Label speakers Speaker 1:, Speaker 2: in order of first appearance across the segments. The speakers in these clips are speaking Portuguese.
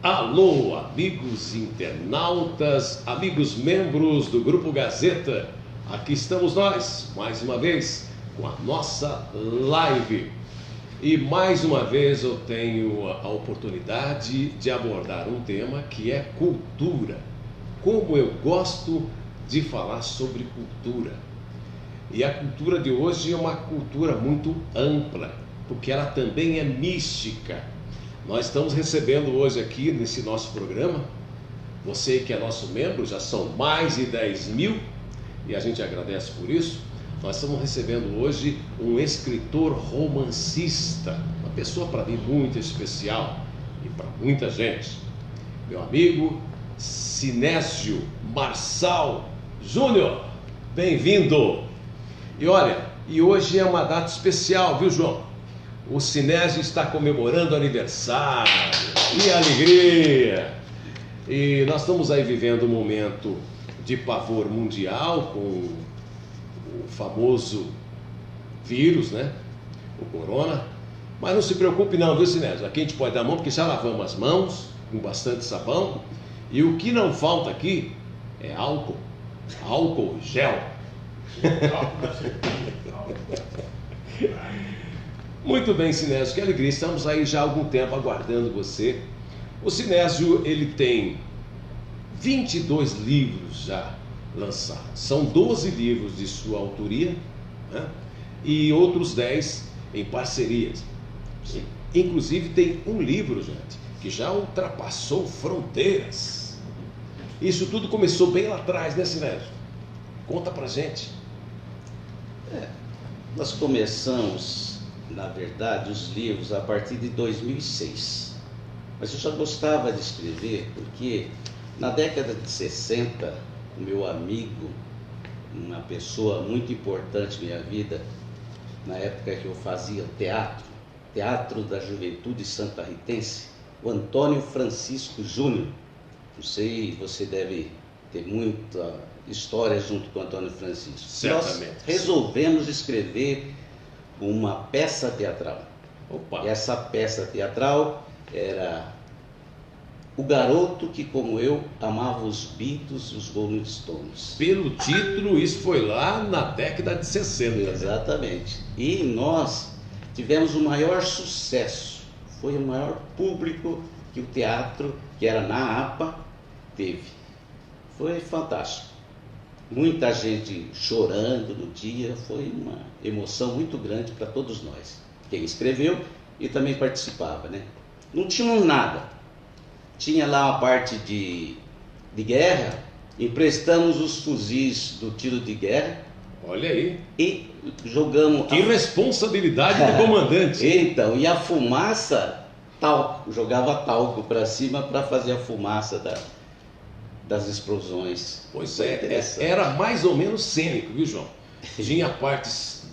Speaker 1: Alô, amigos internautas, amigos membros do Grupo Gazeta. Aqui estamos nós, mais uma vez, com a nossa live. E mais uma vez eu tenho a oportunidade de abordar um tema que é cultura. Como eu gosto de falar sobre cultura. E a cultura de hoje é uma cultura muito ampla, porque ela também é mística. Nós estamos recebendo hoje aqui nesse nosso programa, você que é nosso membro, já são mais de 10 mil, e a gente agradece por isso. Nós estamos recebendo hoje um escritor romancista, uma pessoa para mim muito especial e para muita gente. Meu amigo Sinésio Marçal Júnior, bem-vindo! E olha, e hoje é uma data especial, viu, João? O Sinésio está comemorando aniversário, e alegria! E nós estamos aí vivendo um momento de pavor mundial com o famoso vírus, né? O corona. Mas não se preocupe não, viu, Sinésio? Aqui a gente pode dar a mão porque já lavamos as mãos com bastante sabão. E o que não falta aqui é álcool. Álcool gel. Muito bem, Sinésio, que alegria. Estamos aí já há algum tempo aguardando você. O Sinésio, ele tem 22 livros já lançados. São 12 livros de sua autoria, né? E outros 10 em parcerias. Sim. Inclusive tem um livro, gente, que já ultrapassou fronteiras. Isso tudo começou bem lá atrás, né, Sinésio? Conta pra gente.
Speaker 2: Nós começamos, na verdade, os livros a partir de 2006. Mas eu já gostava de escrever porque na década de 60, o meu amigo, uma pessoa muito importante na minha vida, na época que eu fazia Teatro da Juventude Santarritense, o Antônio Francisco Júnior. Não sei, você deve ter muita história junto com o Antônio Francisco.
Speaker 1: Certamente.
Speaker 2: Nós resolvemos escrever uma peça teatral.
Speaker 1: Opa.
Speaker 2: E essa peça teatral era O Garoto que, como eu, amava os Beatles e os Rolling Stones.
Speaker 1: Pelo título, isso foi lá na década de 60.
Speaker 2: Exatamente. E nós tivemos o maior sucesso. Foi o maior público que o teatro, que era na APA, teve. Foi fantástico. Muita gente chorando no dia, foi uma emoção muito grande para todos nós. Quem escreveu e também participava, né? Não tínhamos nada. Tinha lá uma parte de guerra, emprestamos os fuzis do tiro de guerra.
Speaker 1: Olha aí.
Speaker 2: E jogamos...
Speaker 1: Que responsabilidade do comandante.
Speaker 2: Então, e a fumaça, talco, jogava talco para cima para fazer a fumaça das explosões.
Speaker 1: Pois é, era mais ou menos cênico, viu, João? Tinha partes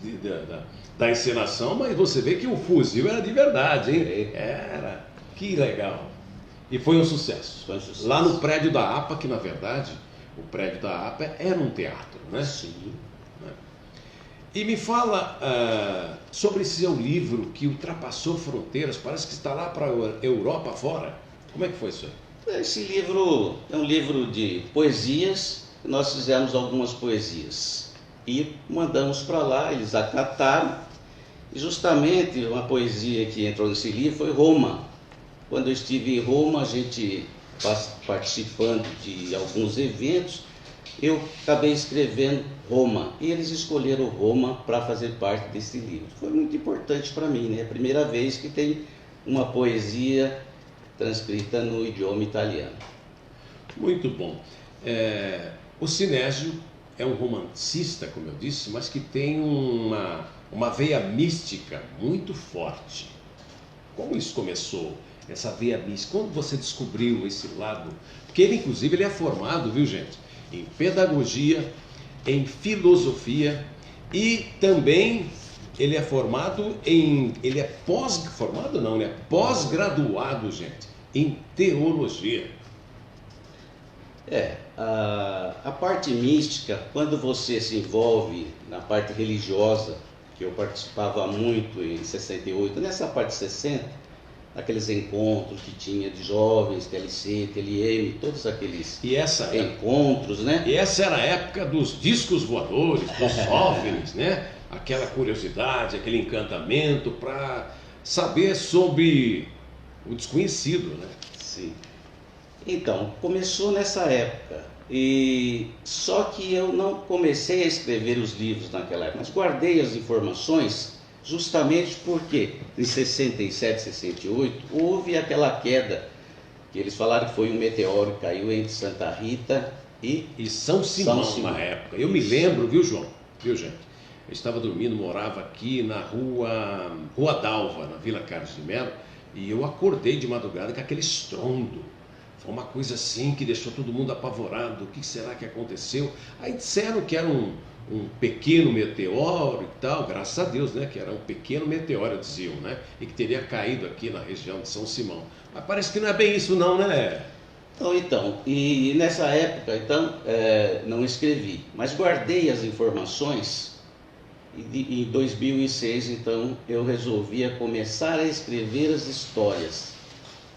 Speaker 1: da encenação, mas você vê que o fuzil era de verdade, hein? Era, que legal. E foi um sucesso.
Speaker 2: Foi um sucesso.
Speaker 1: Lá no prédio da APA, que na verdade, o prédio da APA era um teatro, né?
Speaker 2: Sim.
Speaker 1: E me fala sobre esse seu livro que ultrapassou fronteiras, parece que está lá para a Europa fora. Como é que foi isso aí?
Speaker 2: Esse livro é um livro de poesias, nós fizemos algumas poesias e mandamos para lá, eles acataram, e justamente uma poesia que entrou nesse livro foi Roma. Quando eu estive em Roma, a gente participando de alguns eventos, eu acabei escrevendo Roma, e eles escolheram Roma para fazer parte desse livro. Foi muito importante para mim, né? A primeira vez que tem uma poesia transcrita no idioma italiano.
Speaker 1: Muito bom. O Sinésio é um romancista, como eu disse, mas que tem uma veia mística muito forte. Como isso começou, essa veia mística? Quando você descobriu esse lado? Porque ele, inclusive, ele é formado, viu, gente, em pedagogia, em filosofia e também ele é formado em... Ele é pós-formado? Não, ele é pós-graduado, gente, em teologia.
Speaker 2: A parte mística, quando você se envolve na parte religiosa, que eu participava muito em 68, nessa parte de 60, aqueles encontros que tinha de jovens, TLC, TLM, todos aqueles encontros, né?
Speaker 1: E essa era a época dos discos voadores, dos OVNIs, né? Aquela curiosidade, aquele encantamento para saber sobre o desconhecido, né?
Speaker 2: Sim. Então, começou nessa época. E só que eu não comecei a escrever os livros naquela época, mas guardei as informações justamente porque em 67, 68 houve aquela queda que eles falaram que foi um meteoro que caiu entre Santa Rita e
Speaker 1: São Simão na época. Eu me lembro, viu, João? Viu, gente? Eu estava dormindo, morava aqui na Rua Dalva, na Vila Carlos de Melo, e eu acordei de madrugada com aquele estrondo. Foi uma coisa assim que deixou todo mundo apavorado. O que será que aconteceu? Aí disseram que era um pequeno meteoro e tal, graças a Deus, né? Que era um pequeno meteoro, diziam, né? E que teria caído aqui na região de São Simão. Mas parece que não é bem isso não, né?
Speaker 2: Então, e nessa época, não escrevi, mas guardei as informações. E em 2006, então, eu resolvi começar a escrever as histórias.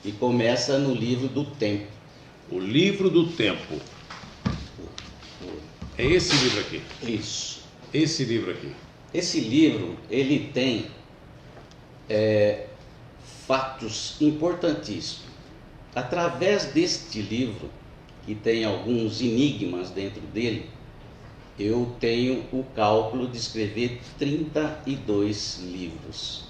Speaker 2: E começa no livro do Tempo.
Speaker 1: O livro do Tempo. É esse livro aqui?
Speaker 2: Isso.
Speaker 1: Esse livro aqui.
Speaker 2: Esse livro, ele tem fatos importantíssimos. Através deste livro, que tem alguns enigmas dentro dele, eu tenho o cálculo de escrever 32 livros.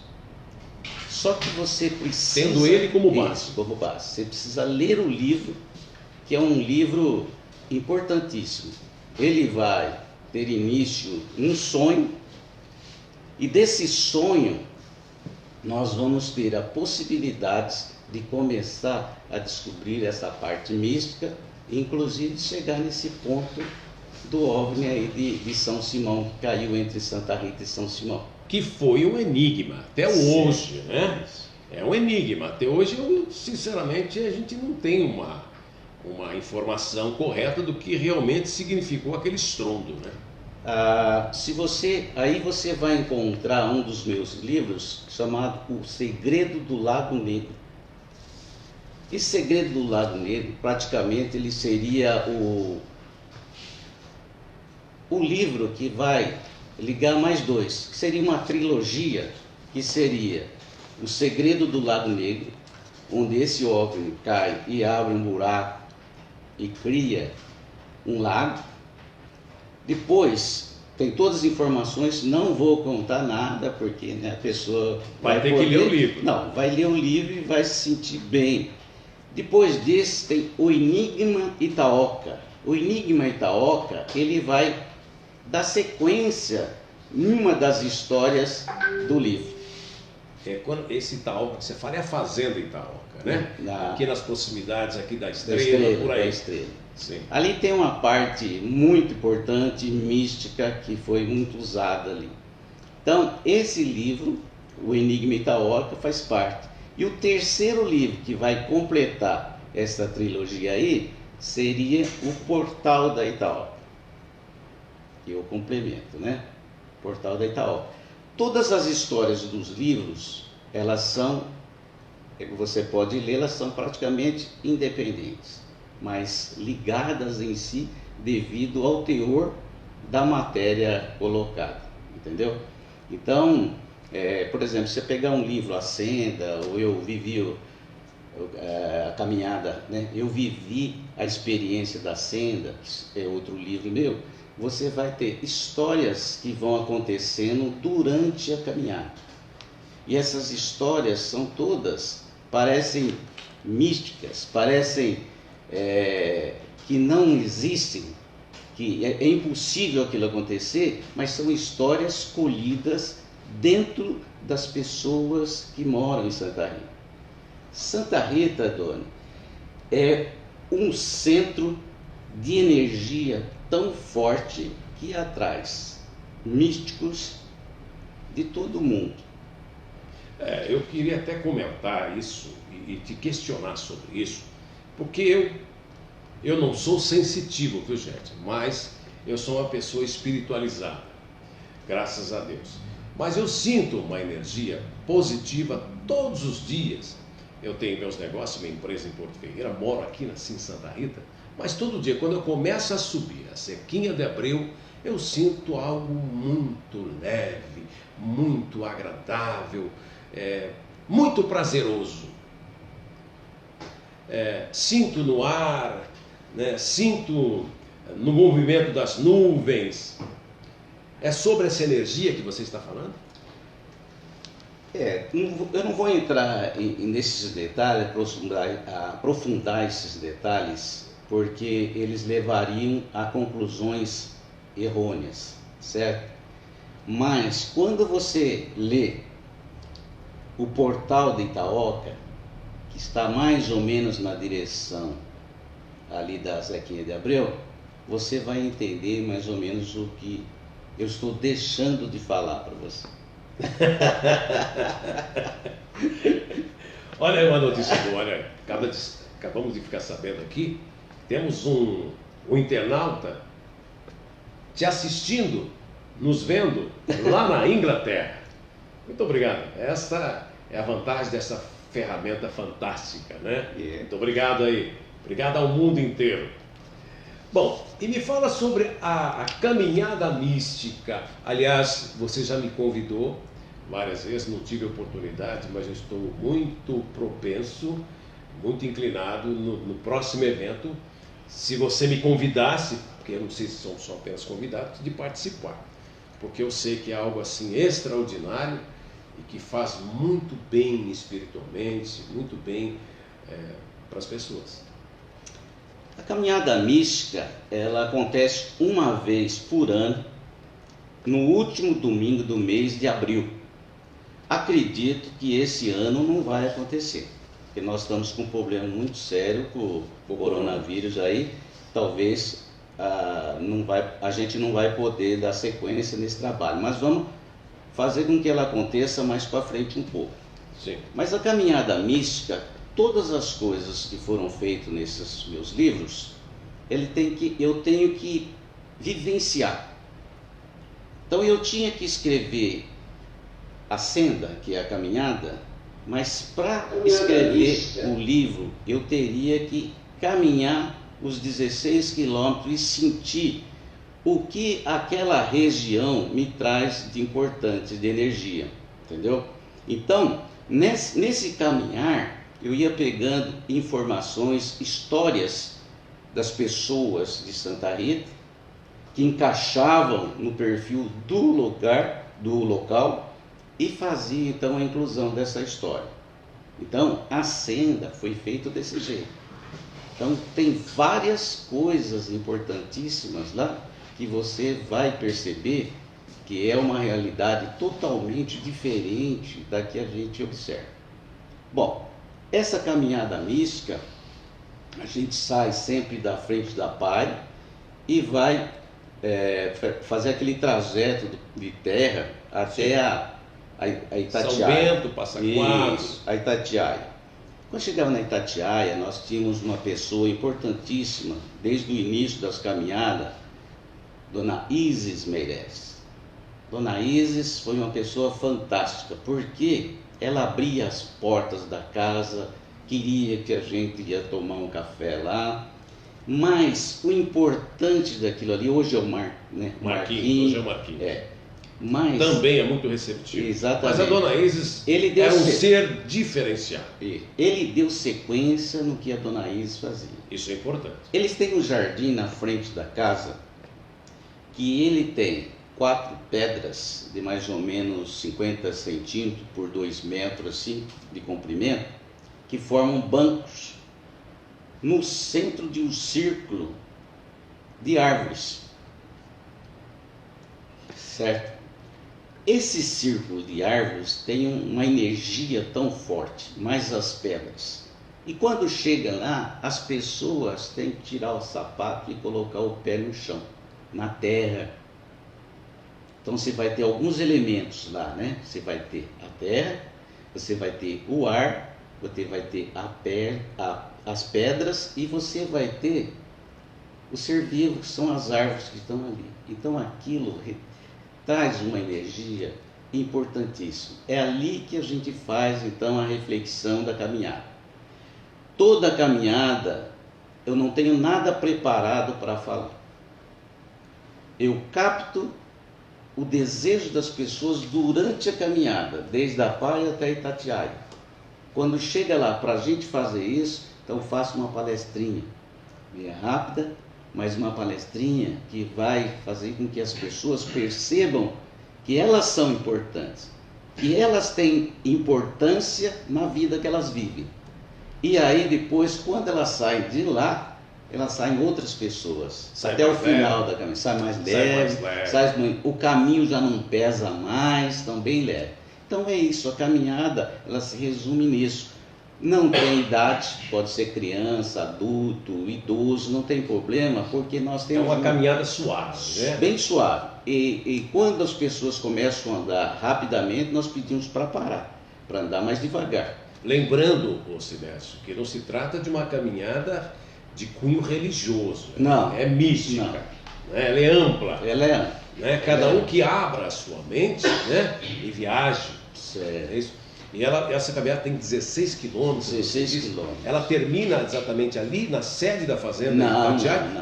Speaker 2: Só que você precisa...
Speaker 1: Tendo ele como base.
Speaker 2: Isso, como base. Você precisa ler o livro, que é um livro importantíssimo. Ele vai ter início um sonho, e desse sonho nós vamos ter a possibilidade de começar a descobrir essa parte mística, inclusive chegar nesse ponto do OVNI aí de São Simão, que caiu entre Santa Rita e São Simão.
Speaker 1: Que foi um enigma, até hoje, né? É um enigma. Até hoje, sinceramente, a gente não tem uma informação correta do que realmente significou aquele estrondo, né?
Speaker 2: Aí você vai encontrar um dos meus livros chamado O Segredo do Lago Negro. Esse Segredo do Lago Negro, praticamente, ele seria o livro que vai ligar mais dois, que seria uma trilogia, que seria O Segredo do Lago Negro, onde esse OVNI cai e abre um buraco e cria um lago. Depois tem todas as informações, não vou contar nada, porque né, a pessoa
Speaker 1: vai ter que ler o livro.
Speaker 2: Não, vai ler o livro e vai se sentir bem. Depois desse tem o Enigma Itaoca. O Enigma Itaoca, ele vai dar sequência em uma das histórias do livro.
Speaker 1: Esse Itaoca que você fala é a fazenda Itaoca, né? Aqui nas proximidades aqui da Estrela, por aí.
Speaker 2: Da Estrela. Sim. Ali tem uma parte muito importante, mística, que foi muito usada ali. Então, esse livro, o Enigma Itaoca, faz parte. E o terceiro livro que vai completar essa trilogia aí seria o Portal da Itaoca. Que eu complemento, né? Portal da Itaoca. Todas as histórias dos livros, elas são, você pode ler, elas são praticamente independentes, mas ligadas em si devido ao teor da matéria colocada, entendeu? Então, por exemplo, se você pegar um livro, A Senda, ou Eu Vivi a Caminhada, né? Eu Vivi a Experiência da Senda, que é outro livro meu, você vai ter histórias que vão acontecendo durante a caminhada. E essas histórias são todas, parecem místicas, parecem que não existem, que é impossível aquilo acontecer, mas são histórias colhidas dentro das pessoas que moram em Santa Rita. Santa Rita, Doni, é um centro de energia tão forte que atrai místicos de todo o mundo.
Speaker 1: Eu queria até comentar isso e te questionar sobre isso, porque eu não sou sensitivo, viu, gente? Mas eu sou uma pessoa espiritualizada, graças a Deus. Mas eu sinto uma energia positiva todos os dias. Eu tenho meus negócios, minha empresa em Porto Ferreira, moro aqui em Santa Rita, mas todo dia, quando eu começo a subir a Serquinha de Abreu, eu sinto algo muito leve, muito agradável, muito prazeroso. Sinto no ar, né? Sinto no movimento das nuvens. É sobre essa energia que você está falando?
Speaker 2: Eu não vou entrar nesses detalhes, aprofundar esses detalhes, porque eles levariam a conclusões errôneas, certo? Mas quando você lê o portal de Itaoca, que está mais ou menos na direção ali da Zequinha de Abreu, você vai entender mais ou menos o que eu estou deixando de falar para você.
Speaker 1: Olha aí uma notícia boa, olha, acabamos de ficar sabendo aqui, temos um internauta te assistindo, nos vendo lá na Inglaterra. Muito obrigado. Esta é a vantagem dessa ferramenta fantástica, né? Muito obrigado aí. Obrigado ao mundo inteiro. Bom, e me fala sobre a caminhada mística. Aliás, você já me convidou várias vezes, não tive oportunidade, mas eu estou muito propenso, muito inclinado no próximo evento, se você me convidasse, porque eu não sei se são só apenas convidados, de participar. Porque eu sei que é algo assim extraordinário e que faz muito bem espiritualmente, muito bem para as pessoas.
Speaker 2: A caminhada mística, ela acontece uma vez por ano, no último domingo do mês de abril. Acredito que esse ano não vai acontecer, porque nós estamos com um problema muito sério com o coronavírus aí, talvez a gente não vai poder dar sequência nesse trabalho, mas vamos fazer com que ela aconteça mais para frente um pouco.
Speaker 1: Sim.
Speaker 2: Mas a caminhada mística, todas as coisas que foram feitas nesses meus livros, eu tenho que vivenciar. Então eu tinha que escrever a senda, que é a caminhada, mas para escrever o livro eu teria que caminhar os 16 quilômetros e sentir o que aquela região me traz de importante, de energia, entendeu? Então, nesse caminhar, eu ia pegando informações, histórias das pessoas de Santa Rita, que encaixavam no perfil do local, e fazia então a inclusão dessa história. Então, a senda foi feita desse jeito. Então, tem várias coisas importantíssimas lá, que você vai perceber que é uma realidade totalmente diferente da que a gente observa. Bom, essa caminhada mística, a gente sai sempre da frente da Pai e vai fazer aquele trajeto de terra até a Itatiaia.
Speaker 1: São Bento, Passa Quatro.
Speaker 2: A Itatiaia. Quando chegava na Itatiaia, nós tínhamos uma pessoa importantíssima, desde o início das caminhadas, Dona Isis Meireles. Dona Isis foi uma pessoa fantástica, porque ela abria as portas da casa, queria que a gente ia tomar um café lá, mas o importante daquilo ali, hoje é o
Speaker 1: Marquinhos, hoje é o Marquinhos.
Speaker 2: Mas,
Speaker 1: também é muito receptivo.
Speaker 2: Exatamente.
Speaker 1: Mas a Dona Isis era um ser diferenciado.
Speaker 2: Ele deu sequência no que a Dona Isis fazia.
Speaker 1: Isso é importante.
Speaker 2: Eles têm um jardim na frente da casa, que ele tem 4 pedras de mais ou menos 50 centímetros por 2 metros assim, de comprimento, que formam bancos no centro de um círculo de árvores. Certo? Esse círculo de árvores tem uma energia tão forte, mais as pedras. E quando chega lá, as pessoas têm que tirar o sapato e colocar o pé no chão, na terra. Então você vai ter alguns elementos lá, né? Você vai ter a terra, você vai ter o ar, você vai ter as pedras e você vai ter o ser vivo, que são as árvores que estão ali. Então aquilo traz uma energia importantíssimo. É ali que a gente faz então a reflexão da caminhada. Toda a caminhada eu não tenho nada preparado para falar. Eu capto o desejo das pessoas durante a caminhada, desde a Paia até Itatiaia. Quando chega lá para a gente fazer isso, então eu faço uma palestrinha. É rápida, mas uma palestrinha que vai fazer com que as pessoas percebam que elas são importantes, que elas têm importância na vida que elas vivem. E aí depois, quando elas saem de lá, elas saem outras pessoas, até o final da caminhada, sai mais leve, o caminho já não pesa mais, tão bem leve. Então é isso, a caminhada, ela se resume nisso. Não tem idade, pode ser criança, adulto, idoso, não tem problema, porque nós temos...
Speaker 1: É uma caminhada suave, né?
Speaker 2: Bem suave. E quando as pessoas começam a andar rapidamente, nós pedimos para parar, para andar mais devagar.
Speaker 1: Lembrando, Sinésio, que não se trata de uma caminhada de cunho religioso.
Speaker 2: Não.
Speaker 1: É mística.
Speaker 2: Não.
Speaker 1: Né? Ela é ampla.
Speaker 2: Ela é ampla.
Speaker 1: Né? Cada um que abra a sua mente, né? E viaje.
Speaker 2: Certo.
Speaker 1: É isso? E essa caminhada tem 16 quilômetros.
Speaker 2: 16 quilômetros.
Speaker 1: Ela termina exatamente ali na sede da fazenda
Speaker 2: Não.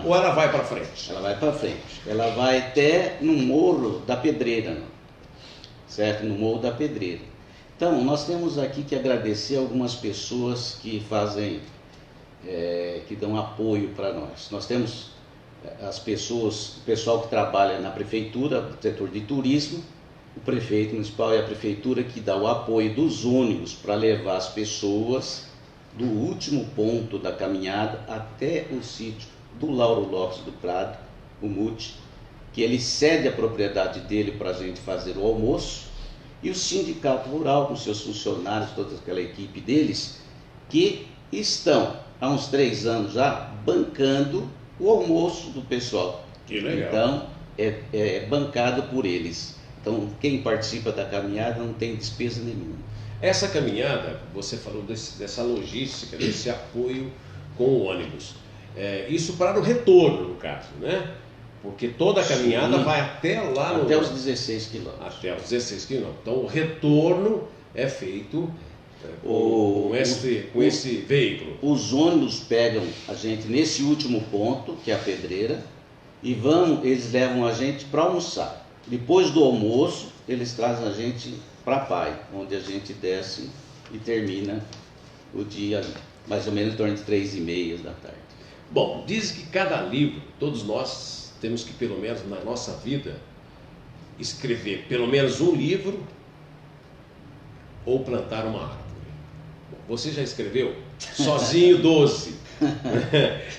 Speaker 1: Ou ela vai para frente?
Speaker 2: Ela vai para frente. Ela vai até no Morro da Pedreira, certo? No Morro da Pedreira. Então, nós temos aqui que agradecer algumas pessoas que fazem, que dão apoio para nós. Nós temos as pessoas, o pessoal que trabalha na prefeitura, no setor de turismo, o prefeito municipal e a prefeitura que dá o apoio dos ônibus para levar as pessoas do último ponto da caminhada até o sítio do Lauro Lopes do Prado, o MUT, que ele cede a propriedade dele para a gente fazer o almoço, e o sindicato rural com seus funcionários, toda aquela equipe deles, que estão há uns 3 anos já bancando o almoço do pessoal.
Speaker 1: Que legal.
Speaker 2: Então é bancado por eles. Então, quem participa da caminhada não tem despesa nenhuma.
Speaker 1: Essa caminhada, você falou dessa logística, desse apoio com o ônibus. Isso para o retorno, no caso, né? Porque toda a caminhada vai até lá
Speaker 2: até os 16 quilômetros.
Speaker 1: Até os 16 quilômetros. Então, o retorno é feito com esse veículo.
Speaker 2: Os ônibus pegam a gente nesse último ponto, que é a Pedreira, e eles levam a gente para almoçar. Depois do almoço, eles trazem a gente para Pai, onde a gente desce e termina o dia mais ou menos em torno de 3h30 da tarde.
Speaker 1: Bom, diz que cada livro, todos nós temos que, pelo menos na nossa vida, escrever pelo menos um livro ou plantar uma árvore. Bom, você já escreveu? Sozinho 12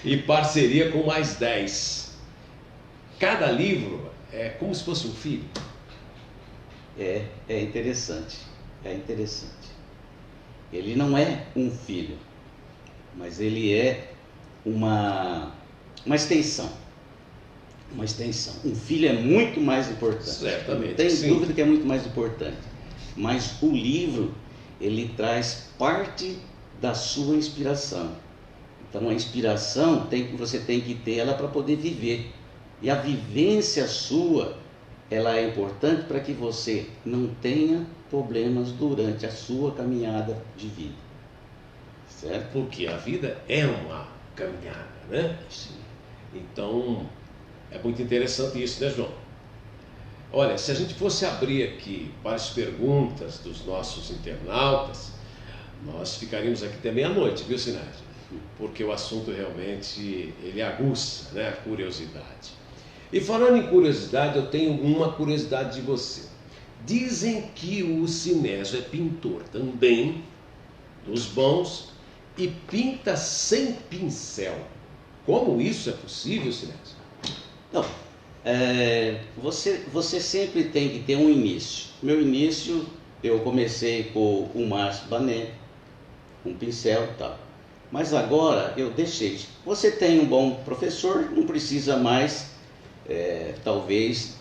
Speaker 1: e parceria com mais 10. Cada livro é como se fosse um filho.
Speaker 2: É interessante, Ele não é um filho, mas ele é uma extensão. Um filho é muito mais importante.
Speaker 1: Certamente.
Speaker 2: Não tem dúvida que é muito mais importante. Mas o livro, ele traz parte da sua inspiração. Então a inspiração você tem que ter ela para poder viver. E a vivência sua, ela é importante para que você não tenha problemas durante a sua caminhada de vida. Certo?
Speaker 1: Porque a vida é uma caminhada, né?
Speaker 2: Sim.
Speaker 1: Então, é muito interessante isso, né, João? Olha, se a gente fosse abrir aqui para as perguntas dos nossos internautas, nós ficaríamos aqui até meia-noite, viu, Sinésio? Porque o assunto realmente, ele aguça, né, a curiosidade. E falando em curiosidade, eu tenho uma curiosidade de você. Dizem que o Sinésio é pintor também, dos bons, e pinta sem pincel. Como isso é possível, Sinésio?
Speaker 2: Não, você sempre tem que ter um início. Meu início, eu comecei com o Márcio Banet, um pincel e tal. Mas agora eu deixei. Você tem um bom professor, não precisa mais, talvez,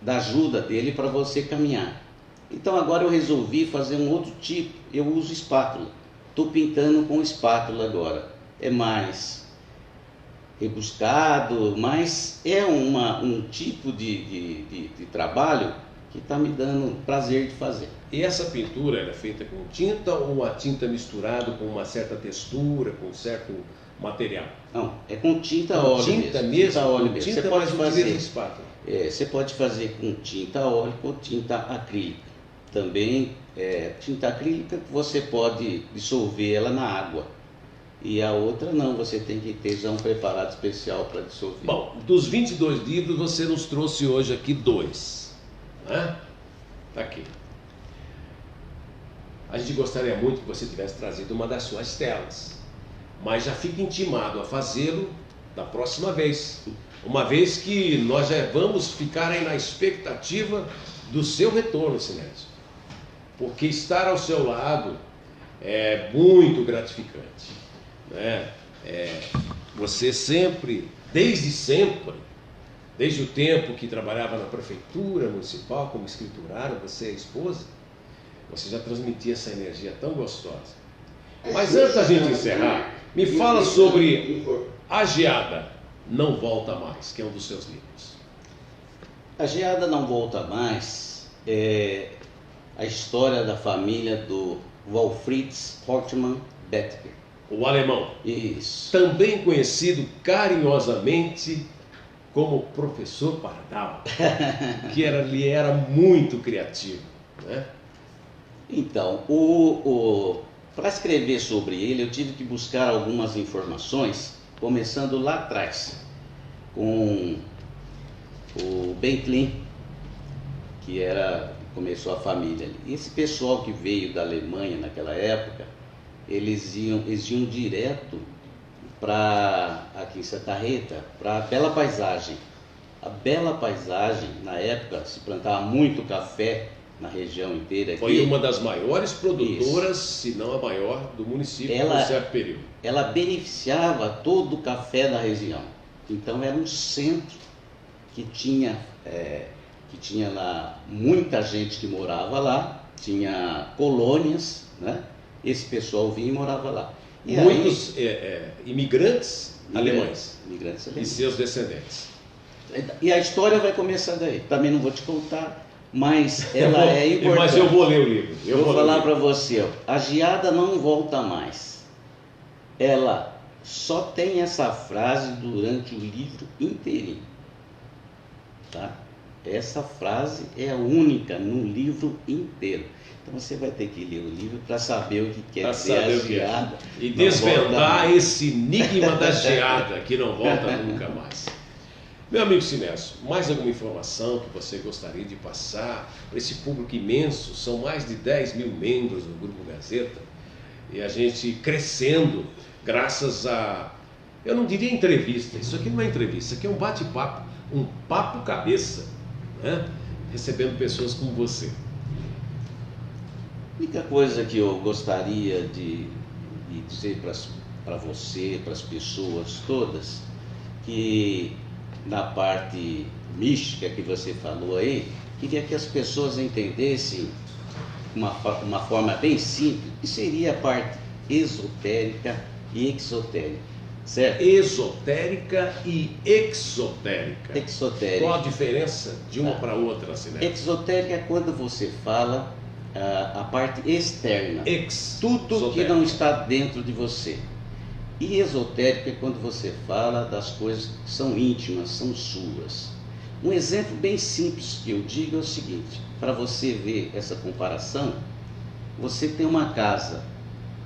Speaker 2: da ajuda dele para você caminhar. Então agora eu resolvi fazer um outro tipo. Eu uso espátula. Estou pintando com espátula agora. É mais rebuscado, mas é um tipo de trabalho que está me dando prazer de fazer.
Speaker 1: E essa pintura ela é feita com tinta ou a tinta misturada com uma certa textura, com um certo material?
Speaker 2: Não, é com tinta óleo
Speaker 1: tinta
Speaker 2: mesmo.
Speaker 1: mesmo?
Speaker 2: Tinta óleo
Speaker 1: Com
Speaker 2: mesmo.
Speaker 1: tinta,
Speaker 2: Você pode
Speaker 1: mas
Speaker 2: fazer,
Speaker 1: utiliza espátula.
Speaker 2: você pode fazer com tinta óleo ou tinta acrílica. Também, tinta acrílica você pode dissolver ela na água. E a outra não, você tem que ter já um preparado especial para dissolver.
Speaker 1: Bom, dos 22 livros você nos trouxe hoje aqui 2, né? Tá aqui. A gente gostaria muito que você tivesse trazido uma das suas telas, mas já fica intimado a fazê-lo da próxima vez, uma vez que nós já vamos ficar aí na expectativa do seu retorno, Sinésio, porque estar ao seu lado é muito gratificante, né? Você sempre, desde o tempo que trabalhava na prefeitura municipal como escriturário, você e a esposa, você já transmitia essa energia tão gostosa. Mas antes da gente encerrar, me fala sobre A Geada Não Volta Mais, que é um dos seus livros.
Speaker 2: A Geada Não Volta Mais é a história da família do Walfritz Hortmann Bethger.
Speaker 1: O alemão.
Speaker 2: Isso.
Speaker 1: Também conhecido carinhosamente como Professor Pardal, que ele era muito criativo, né?
Speaker 2: Então, para escrever sobre ele, eu tive que buscar algumas informações, começando lá atrás, com o Ben Klein, que começou a família ali. E esse pessoal que veio da Alemanha naquela época, eles iam direto aqui em Santa Rita, para a Bela Paisagem. A Bela Paisagem, na época, se plantava muito café na região inteira. Aqui.
Speaker 1: Foi uma das maiores produtoras, se não a maior, do município por um certo período.
Speaker 2: Ela beneficiava todo o café da região. Então era um centro que tinha lá muita gente que morava lá, tinha colônias, né? Esse pessoal vinha e morava lá. E
Speaker 1: muitos imigrantes alemães e seus descendentes.
Speaker 2: E a história vai começar daí. Também não vou te contar, mas ela é importante.
Speaker 1: Mas eu vou ler o livro.
Speaker 2: Eu vou falar para você, A Geada Não Volta Mais. Ela só tem essa frase durante o livro inteirinho. Tá? Essa frase é a única no livro inteiro. Então você vai ter que ler o livro para saber o que quer dizer a geada.
Speaker 1: E desvendar esse enigma da geada que não volta nunca mais. Meu amigo Sinésio, mais alguma informação que você gostaria de passar para esse público imenso? São mais de 10 mil membros do Grupo Gazeta e a gente crescendo graças a, eu não diria entrevista, isso aqui não é entrevista, isso aqui é um bate-papo, um papo cabeça, né? Recebendo pessoas como você.
Speaker 2: A única coisa que eu gostaria de dizer para você, para as pessoas todas, que na parte mística que você falou aí, queria que as pessoas entendessem uma forma bem simples, que seria a parte esotérica e exotérica, certo?
Speaker 1: Esotérica e exotérica.
Speaker 2: Exotérica.
Speaker 1: Qual a diferença de uma para outra, Sinésio?
Speaker 2: Exotérica é quando você fala a parte externa, tudo
Speaker 1: Exotérica.
Speaker 2: que não está dentro de você. E esotérico é quando você fala das coisas que são íntimas, são suas. Um exemplo bem simples que eu digo é o seguinte, para você ver essa comparação, você tem uma casa,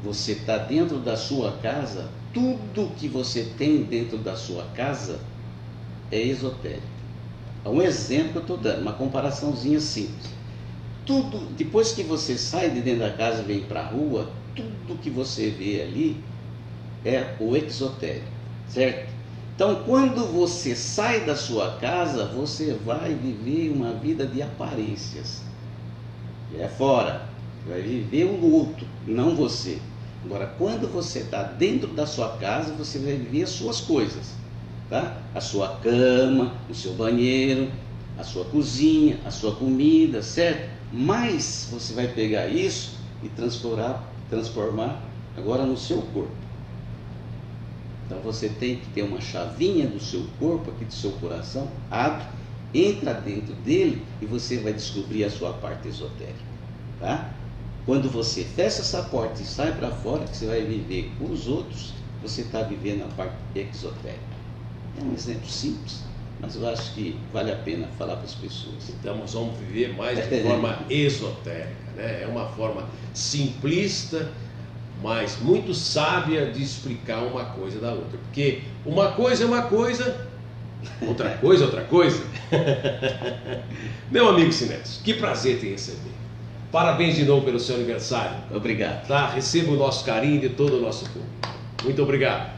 Speaker 2: você está dentro da sua casa, tudo que você tem dentro da sua casa é esotérico. É um exemplo que eu estou dando, uma comparaçãozinha simples. Tudo, depois que você sai de dentro da casa e vem para a rua, tudo que você vê ali é o exotérico, certo? Então, quando você sai da sua casa, você vai viver uma vida de aparências. É fora, vai viver o outro, não você. Agora, quando você está dentro da sua casa, você vai viver as suas coisas, tá? A sua cama, o seu banheiro, a sua cozinha, a sua comida, certo? Mas você vai pegar isso e transformar agora no seu corpo. Então você tem que ter uma chavinha do seu corpo, aqui do seu coração, abre entra dentro dele e você vai descobrir a sua parte esotérica. Tá? Quando você fecha essa porta e sai para fora, que você vai viver com os outros, você está vivendo a parte exotérica. É um exemplo simples, mas eu acho que vale a pena falar para as pessoas.
Speaker 1: Então nós vamos viver mais de forma esotérica, né? É uma forma simplista, mas muito sábia de explicar uma coisa da outra. Porque uma coisa é uma coisa, outra coisa é outra coisa. Meu amigo Sinésio, que prazer te receber. Parabéns de novo pelo seu aniversário.
Speaker 2: Obrigado.
Speaker 1: Tá? Receba o nosso carinho de todo o nosso público. Muito obrigado.